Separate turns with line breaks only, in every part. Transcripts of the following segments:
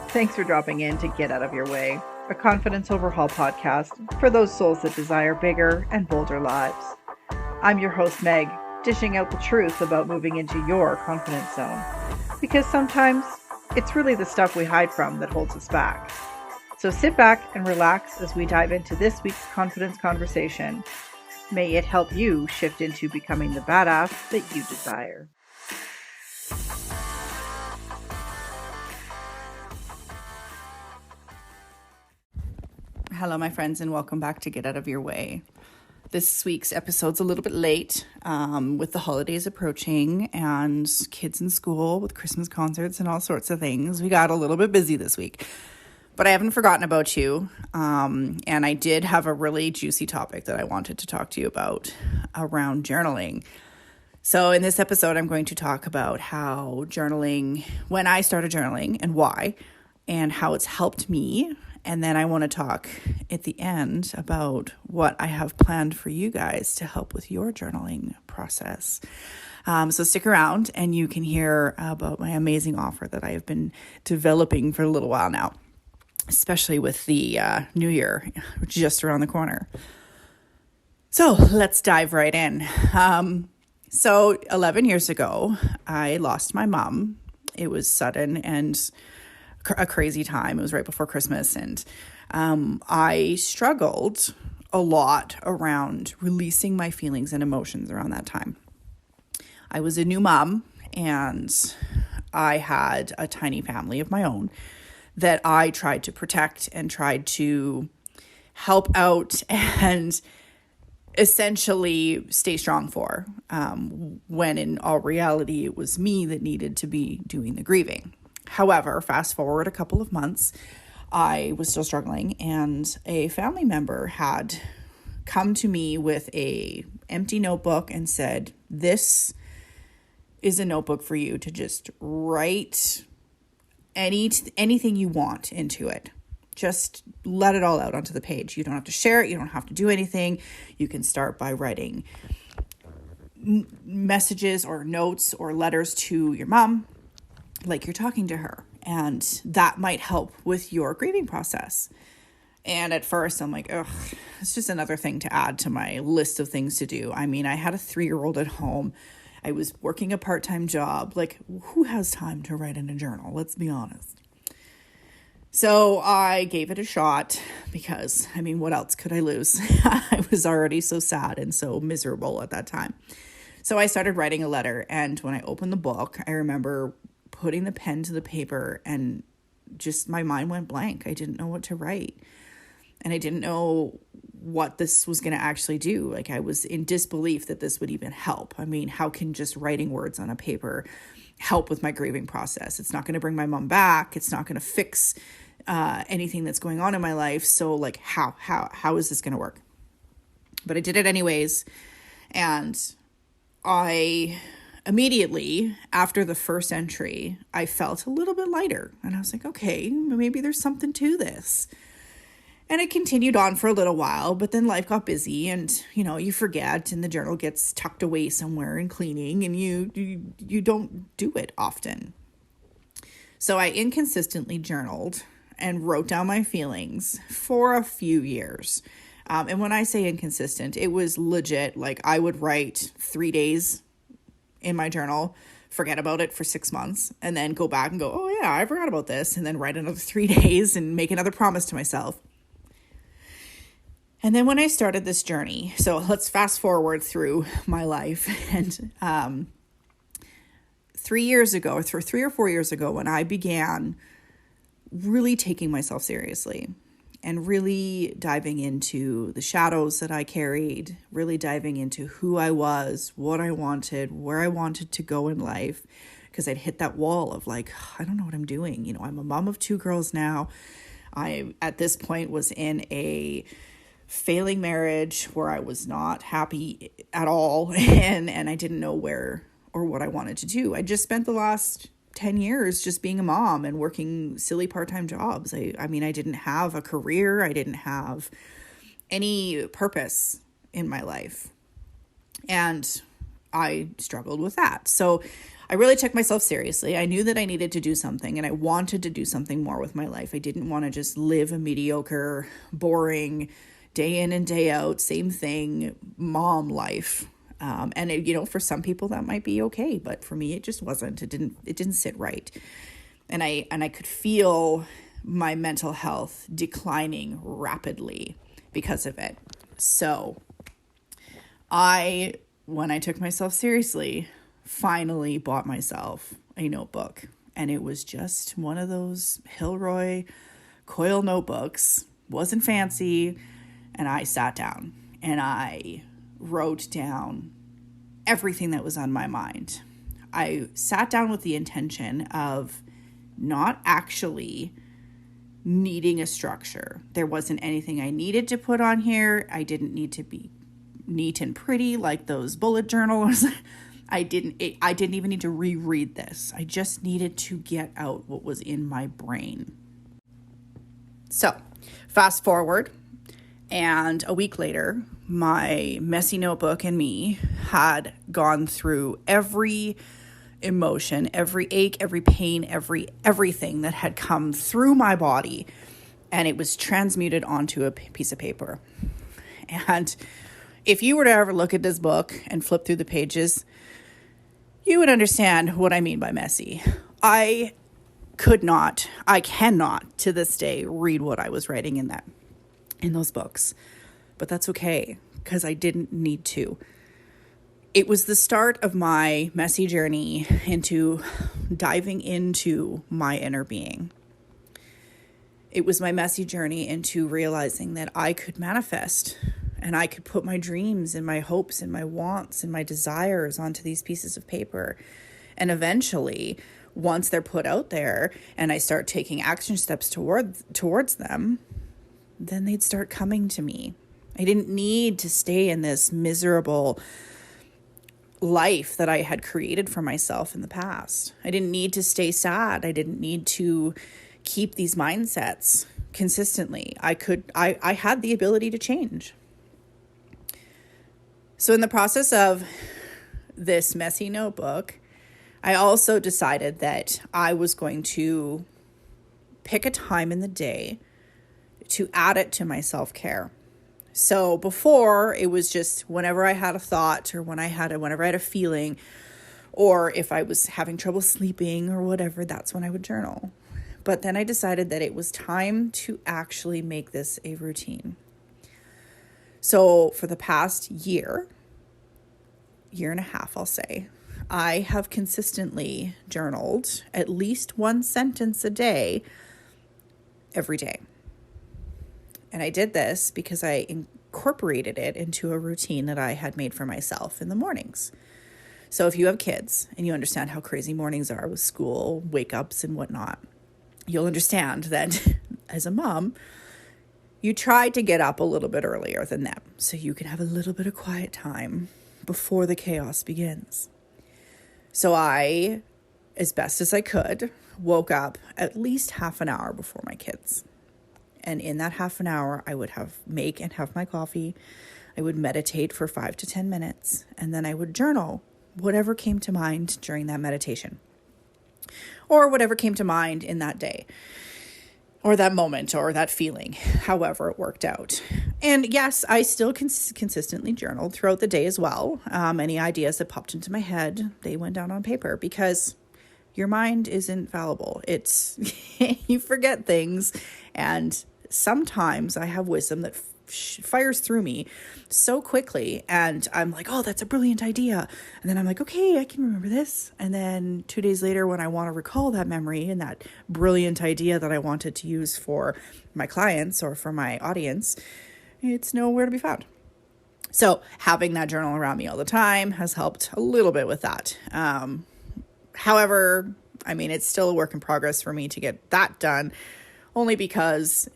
Thanks for dropping in to Get Out of Your Way, a confidence overhaul podcast for those souls that desire bigger and bolder lives. I'm your host, Meg, dishing out the truth about moving into your confidence zone. Because sometimes it's really the stuff we hide from that holds us back. So sit back and relax as we dive into this week's confidence conversation. May it help you shift into becoming the badass that you desire. Hello, my friends, and welcome back to Get Out of Your Way. This week's episode's a little bit late with the holidays approaching and kids in school with Christmas concerts and all sorts of things. We got a little bit busy this week, but I haven't forgotten about you. And I did have a really juicy topic that I wanted to talk to you about around journaling. So in this episode, I'm going to talk about how journaling, when I started journaling and why, and how it's helped me. And then I want to talk at the end about what I have planned for you guys to help with your journaling process. So stick around and you can hear about my amazing offer that I have been developing for a little while now, especially with the new year just around the corner. So let's dive right in. So 11 years ago, I lost my mom. It was sudden and a crazy time. It was right before Christmas, and I struggled a lot around releasing my feelings and emotions around that time. I was a new mom, and I had a tiny family of my own that I tried to protect and tried to help out and essentially stay strong for, when in all reality, it was me that needed to be doing the grieving. However, fast forward a couple of months, I was still struggling, and a family member had come to me with a empty notebook and said, "This is a notebook for you to just write anything you want into it. Just let it all out onto the page. You don't have to share it. You don't have to do anything. You can start by writing messages or notes or letters to your mom, like you're talking to her, and that might help with your grieving process." And at first I'm like, ugh, it's just another thing to add to my list of things to do. I mean, I had a 3-year-old at home. I was working a part-time job. Like, who has time to write in a journal? Let's be honest. So I gave it a shot because, I mean, what else could I lose? I was already so sad and so miserable at that time. So I started writing a letter, and when I opened the book, I remember putting the pen to the paper and just my mind went blank. I didn't know what to write, and I didn't know what this was going to actually do. Like, I was in disbelief that this would even help. I mean, how can just writing words on a paper help with my grieving process? It's not going to bring my mom back. It's not going to fix anything that's going on in my life. So like, how is this going to work? But I did it anyways. And I immediately, after the first entry, I felt a little bit lighter. And I was like, okay, maybe there's something to this. And it continued on for a little while, but then life got busy and, you forget, and the journal gets tucked away somewhere in cleaning, and you don't do it often. So I inconsistently journaled and wrote down my feelings for a few years. And when I say inconsistent, it was legit. Like, I would write 3 days in my journal, forget about it for 6 months, and then go back and go, oh yeah, I forgot about this, and then write another 3 days and make another promise to myself. And then when I started this journey, so let's fast forward through my life, and 3 years ago, or 3 or 4 years ago, when I began really taking myself seriously and really diving into the shadows that I carried, really diving into who I was, what I wanted, where I wanted to go in life, because I'd hit that wall of like, I don't know what I'm doing. I'm a mom of 2 girls now. I, at this point, was in a failing marriage where I was not happy at all, and I didn't know where or what I wanted to do. I just spent the last 10 years just being a mom and working silly part-time jobs. I mean, I didn't have a career. I didn't have any purpose in my life. And I struggled with that. So I really took myself seriously. I knew that I needed to do something, and I wanted to do something more with my life. I didn't want to just live a mediocre, boring, day in and day out, same thing, mom life. And for some people that might be okay, but for me, it just wasn't. It didn't sit right. And I could feel my mental health declining rapidly because of it. So when I took myself seriously, finally bought myself a notebook. And it was just one of those Hilroy coil notebooks. Wasn't fancy. And I sat down and I wrote down everything that was on my mind. I sat down with the intention of not actually needing a structure. There wasn't anything I needed to put on here. I didn't need to be neat and pretty like those bullet journals. I didn't even need to reread this. I just needed to get out what was in my brain. So, fast forward, and a week later, my messy notebook and me had gone through every emotion, every ache, every pain, everything that had come through my body, and it was transmuted onto a piece of paper. And if you were to ever look at this book and flip through the pages, you would understand what I mean by messy. I cannot to this day read what I was writing in those books, but that's okay because I didn't need to. It was the start of my messy journey into diving into my inner being. It was my messy journey into realizing that I could manifest and I could put my dreams and my hopes and my wants and my desires onto these pieces of paper. And eventually, once they're put out there and I start taking action steps towards them, then they'd start coming to me. I didn't need to stay in this miserable life that I had created for myself in the past. I didn't need to stay sad. I didn't need to keep these mindsets consistently. I had the ability to change. So in the process of this messy notebook, I also decided that I was going to pick a time in the day to add it to my self-care. So before, it was just whenever I had a thought or whenever I had a feeling, or if I was having trouble sleeping or whatever, that's when I would journal. But then I decided that it was time to actually make this a routine. So for the past year and a half, I'll say, I have consistently journaled at least one sentence a day every day. And I did this because I incorporated it into a routine that I had made for myself in the mornings. So if you have kids and you understand how crazy mornings are with school, wake-ups and whatnot, you'll understand that as a mom, you try to get up a little bit earlier than them so you can have a little bit of quiet time before the chaos begins. So I, as best as I could, woke up at least half an hour before my kids. And in that half an hour, I would have my coffee. I would meditate for 5 to 10 minutes, and then I would journal whatever came to mind during that meditation, or whatever came to mind in that day, or that moment, or that feeling, however it worked out. And yes, I still consistently journaled throughout the day as well. Any ideas that popped into my head, they went down on paper, because your mind isn't fallible. It's you forget things, and sometimes I have wisdom that fires through me so quickly, and I'm like, oh, that's a brilliant idea. And then I'm like, okay, I can remember this. And then 2 days later, when I want to recall that memory and that brilliant idea that I wanted to use for my clients or for my audience, it's nowhere to be found. So having that journal around me all the time has helped a little bit with that. However, I mean, it's still a work in progress for me to get that done, only because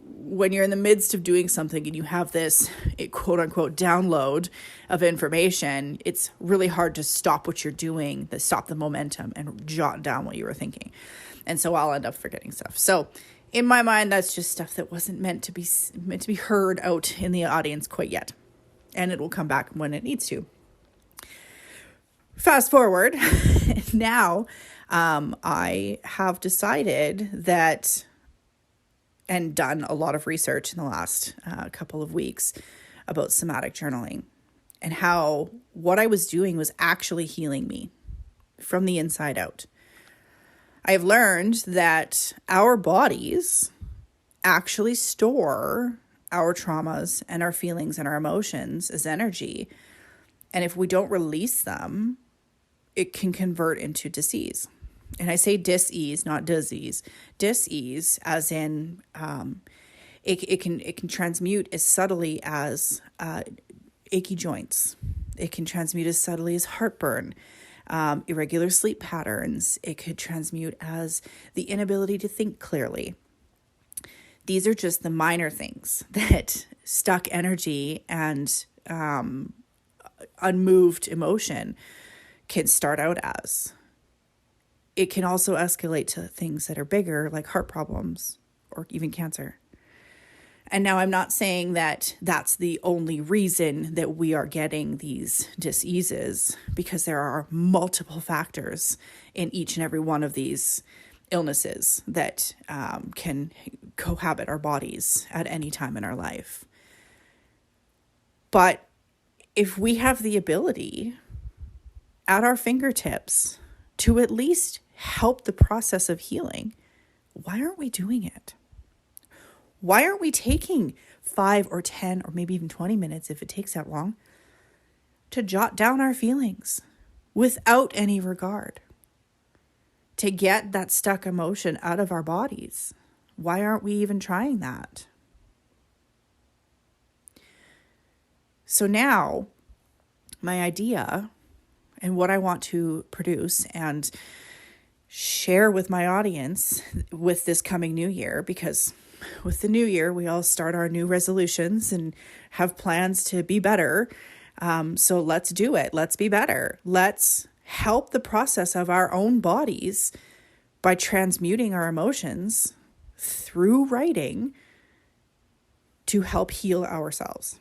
when you're in the midst of doing something and you have this quote unquote download of information, it's really hard to stop what you're doing, to stop the momentum and jot down what you were thinking. And so I'll end up forgetting stuff. So in my mind, that's just stuff that wasn't meant to be heard out in the audience quite yet. And it will come back when it needs to. fast forward, now I have decided that, and done a lot of research in the last couple of weeks about somatic journaling and how what I was doing was actually healing me from the inside out. I have learned that our bodies actually store our traumas and our feelings and our emotions as energy. And if we don't release them, it can convert into disease. And I say dis-ease, not disease. Dis-ease as in it can transmute as subtly as achy joints. It can transmute as subtly as heartburn, irregular sleep patterns. It could transmute as the inability to think clearly. These are just the minor things that stuck energy and unmoved emotion can start out as. It can also escalate to things that are bigger, like heart problems or even cancer. And now I'm not saying that that's the only reason that we are getting these diseases, because there are multiple factors in each and every one of these illnesses that can cohabit our bodies at any time in our life. But if we have the ability at our fingertips to at least help the process of healing, why aren't we doing it? Why aren't we taking 5 or 10 or maybe even 20 minutes, if it takes that long, to jot down our feelings without any regard, to get that stuck emotion out of our bodies? Why aren't we even trying that? So now, my idea and what I want to produce and share with my audience with this coming new year, because with the new year, we all start our new resolutions and have plans to be better. So let's do it. Let's be better. Let's help the process of our own bodies by transmuting our emotions through writing to help heal ourselves.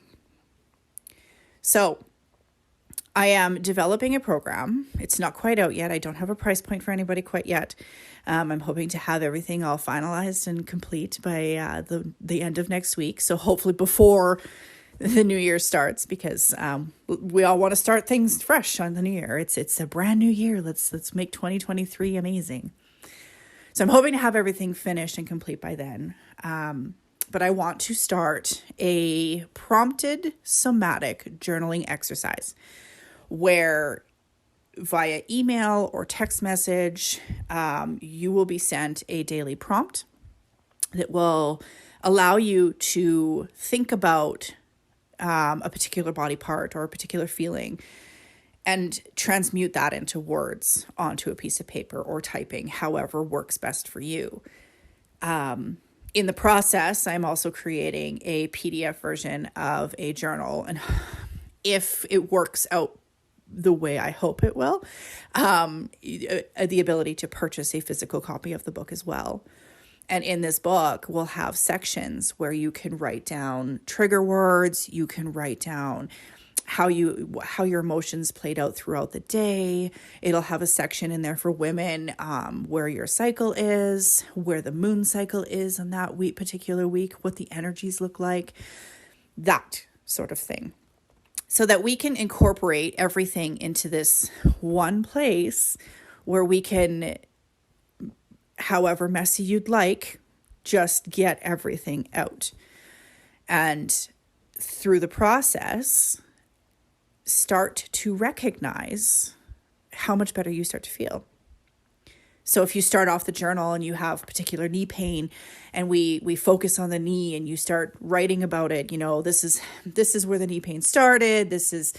So I am developing a program. It's not quite out yet. I don't have a price point for anybody quite yet. I'm hoping to have everything all finalized and complete by the end of next week. So hopefully before the new year starts, because we all want to start things fresh on the new year. It's a brand new year. Let's make 2023 amazing. So I'm hoping to have everything finished and complete by then. But I want to start a prompted somatic journaling exercise where via email or text message, you will be sent a daily prompt that will allow you to think about a particular body part or a particular feeling and transmute that into words onto a piece of paper or typing, however works best for you. In the process, I'm also creating a PDF version of a journal, and if it works out the way I hope it will, the ability to purchase a physical copy of the book as well. And in this book, we'll have sections where you can write down trigger words, you can write down how your emotions played out throughout the day. It'll have a section in there for women, where your cycle is, where the moon cycle is on that particular week, what the energies look like, that sort of thing. So that we can incorporate everything into this one place where we can, however messy you'd like, just get everything out. And through the process, start to recognize how much better you start to feel. So if you start off the journal and you have particular knee pain, and we focus on the knee and you start writing about it, this is where the knee pain started. This is,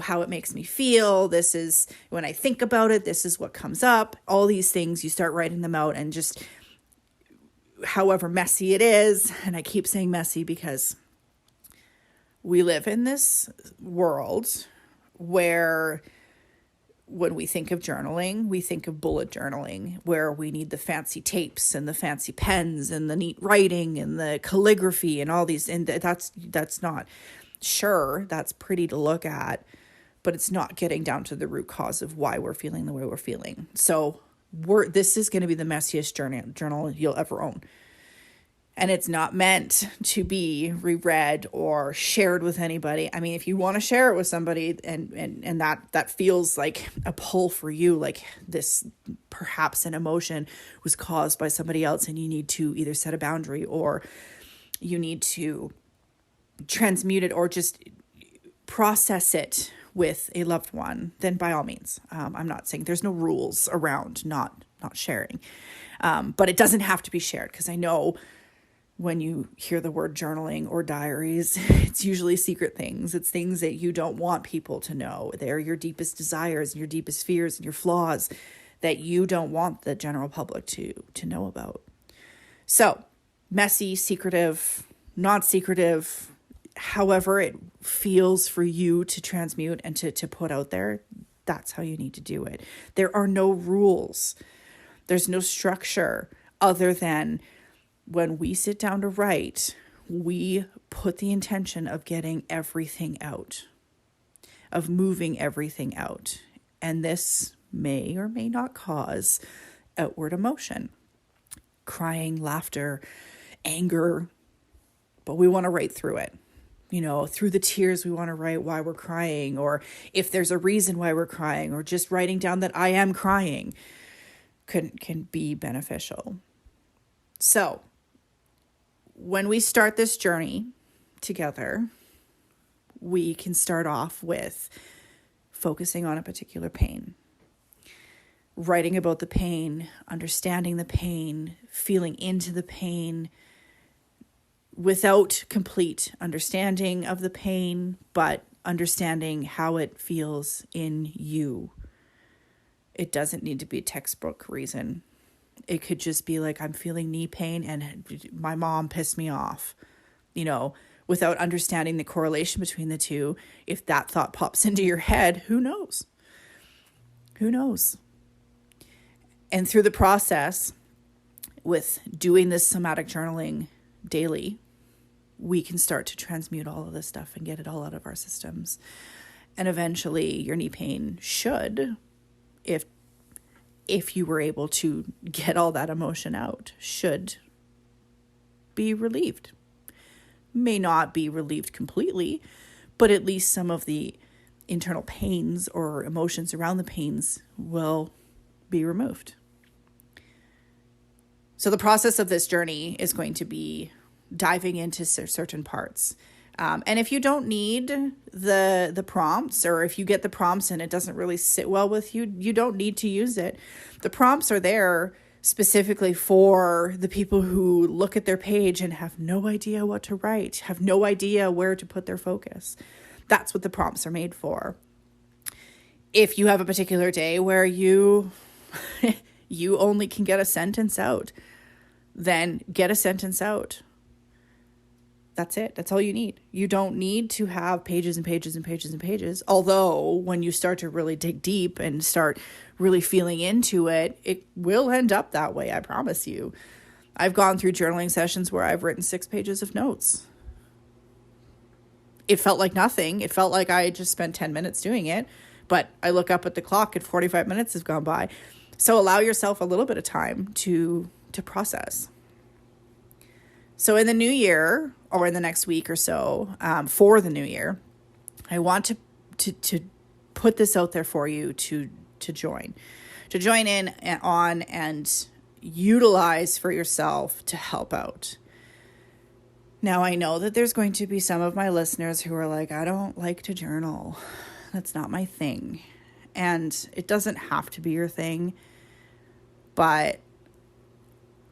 how it makes me feel. This is when I think about it, this is what comes up. All these things, you start writing them out, and just however messy it is. And I keep saying messy because we live in this world where when we think of journaling, we think of bullet journaling, where we need the fancy tapes and the fancy pens and the neat writing and the calligraphy and all these. And that's not, sure, that's pretty to look at, but it's not getting down to the root cause of why we're feeling the way we're feeling. So this is going to be the messiest journal you'll ever own. And it's not meant to be reread or shared with anybody. I mean, if you want to share it with somebody and that feels like a pull for you, like this, perhaps an emotion was caused by somebody else and you need to either set a boundary or you need to transmute it or just process it with a loved one, then by all means. I'm not saying there's no rules around not sharing, but it doesn't have to be shared, because I know when you hear the word journaling or diaries, it's usually secret things. It's things that you don't want people to know. They're your deepest desires and your deepest fears and your flaws that you don't want the general public to know about. So messy, secretive, not secretive, however it feels for you to transmute and to put out there, that's how you need to do it. There are no rules. There's no structure other than when we sit down to write, we put the intention of getting everything out, of moving everything out. And this may or may not cause outward emotion, crying, laughter, anger, but we want to write through it. You know, through the tears, we want to write why we're crying, or if there's a reason why we're crying, or just writing down that I am crying can be beneficial. So when we start this journey together, we can start off with focusing on a particular pain, writing about the pain, understanding the pain, feeling into the pain without complete understanding of the pain, but understanding how it feels in you. It doesn't need to be a textbook reason. It could just be like, I'm feeling knee pain and my mom pissed me off, you know, without understanding the correlation between the two. If that thought pops into your head, who knows? Who knows? And through the process with doing this somatic journaling daily, we can start to transmute all of this stuff and get it all out of our systems. And eventually your knee pain should, if you were able to get all that emotion out, should be relieved. May not be relieved completely, but at least some of the internal pains or emotions around the pains will be removed. So the process of this journey is going to be diving into certain parts. And if you don't need the prompts, or if you get the prompts and it doesn't really sit well with you, you don't need to use it. The prompts are there specifically for the people who look at their page and have no idea what to write, have no idea where to put their focus. That's what the prompts are made for. If you have a particular day where you only can get a sentence out, then get a sentence out. That's it. That's all you need. You don't need to have pages and pages and pages and pages. Although when you start to really dig deep and start really feeling into it, it will end up that way. I promise you. I've gone through journaling sessions where I've written 6 pages of notes. It felt like nothing. It felt like I just spent 10 minutes doing it. But I look up at the clock and 45 minutes has gone by. So allow yourself a little bit of time to process. So in the new year, or in the next week or so, for the new year, I want to put this out there for you to join in on and utilize for yourself to help out. Now, I know that there's going to be some of my listeners who are like, I don't like to journal. That's not my thing. And it doesn't have to be your thing, but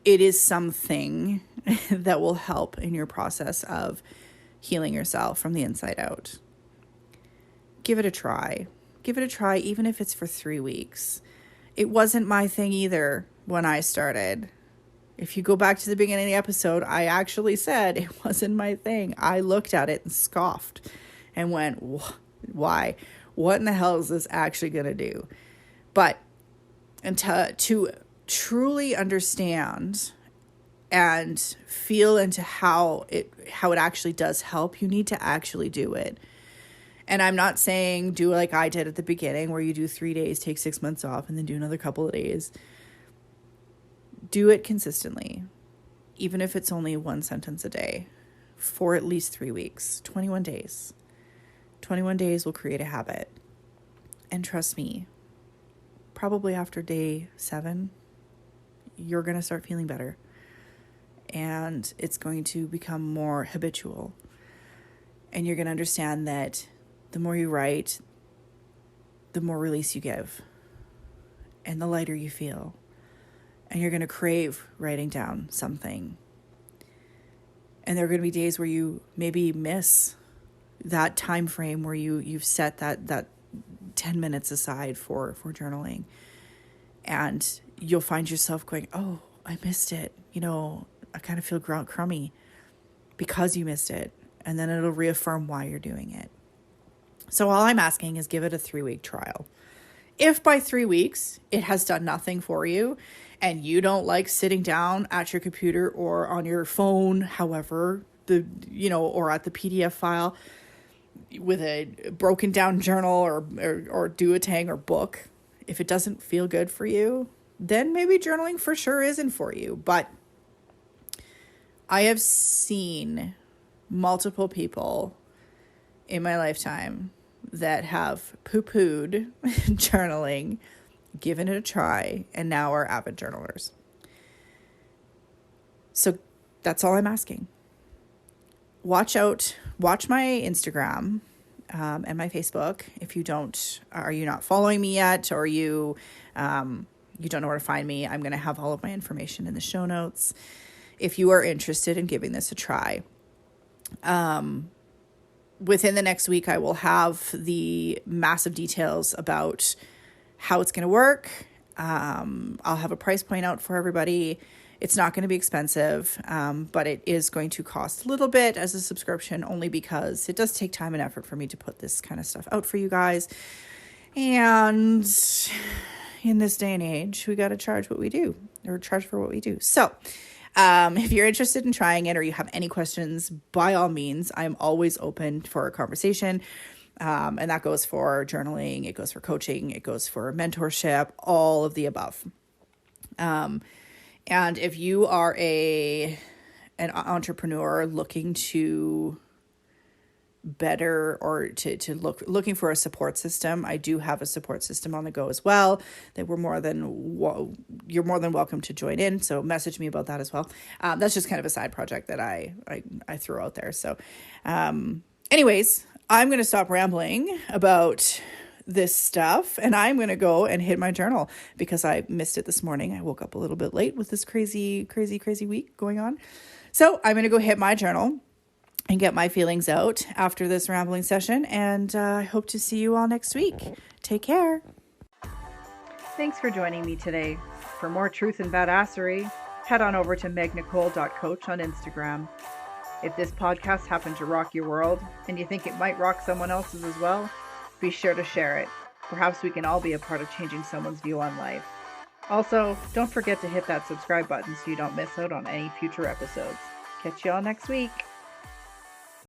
it is something that will help in your process of healing yourself from the inside out. Give it a try. Give it a try, even if it's for 3 weeks. It wasn't my thing either when I started. If you go back to the beginning of the episode, I actually said it wasn't my thing. I looked at it and scoffed and went, why? What in the hell is this actually going to do? But and to truly understand and feel into how it actually does help, you need to actually do it. And I'm not saying do like I did at the beginning where you do 3 days, take 6 months off, and then do another couple of days. Do it consistently, even if it's only one sentence a day for at least 3 weeks, 21 days. 21 days will create a habit. And trust me, probably after day 7, you're going to start feeling better. And it's going to become more habitual. And you're going to understand that the more you write, the more release you give. And the lighter you feel. And you're going to crave writing down something. And there are going to be days where you maybe miss that time frame where you've set that 10 minutes aside for journaling. And you'll find yourself going, oh, I missed it. I kind of feel crummy because you missed it. And then it'll reaffirm why you're doing it. So all I'm asking is give it a 3-week trial. If by 3 weeks it has done nothing for you and you don't like sitting down at your computer or on your phone, however, or at the PDF file with a broken down journal or do-a-tang or book, if it doesn't feel good for you, then maybe journaling for sure isn't for you. But I have seen multiple people in my lifetime that have poo-pooed journaling, given it a try, and now are avid journalers. So that's all I'm asking. Watch my Instagram and my Facebook. If you are you not following me yet, or you don't know where to find me, I'm going to have all of my information in the show notes. If you are interested in giving this a try, within the next week, I will have the massive details about how it's going to work. I'll have a price point out for everybody. It's not going to be expensive, but it is going to cost a little bit as a subscription, only because it does take time and effort for me to put this kind of stuff out for you guys. And in this day and age, we got to charge what we do, or charge for what we do. So if you're interested in trying it or you have any questions, by all means, I'm always open for a conversation. And that goes for journaling, it goes for coaching, it goes for mentorship, all of the above. And if you are an entrepreneur looking to better or looking for a support system, I do have a support system on the go as well that you're more than welcome to join in. So message me about that as well. That's just kind of a side project that I threw out there. So anyways, I'm going to stop rambling about this stuff and I'm going to go and hit my journal because I missed it this morning. I woke up a little bit late with this crazy week going on. So I'm going to go hit my journal and get my feelings out after this rambling session. And I hope to see you all next week. Take care. Thanks for joining me today. For more truth and badassery, head on over to megnicole.coach on Instagram. If this podcast happened to rock your world and you think it might rock someone else's as well, be sure to share it. Perhaps we can all be a part of changing someone's view on life. Also, don't forget to hit that subscribe button so you don't miss out on any future episodes. Catch y'all next week.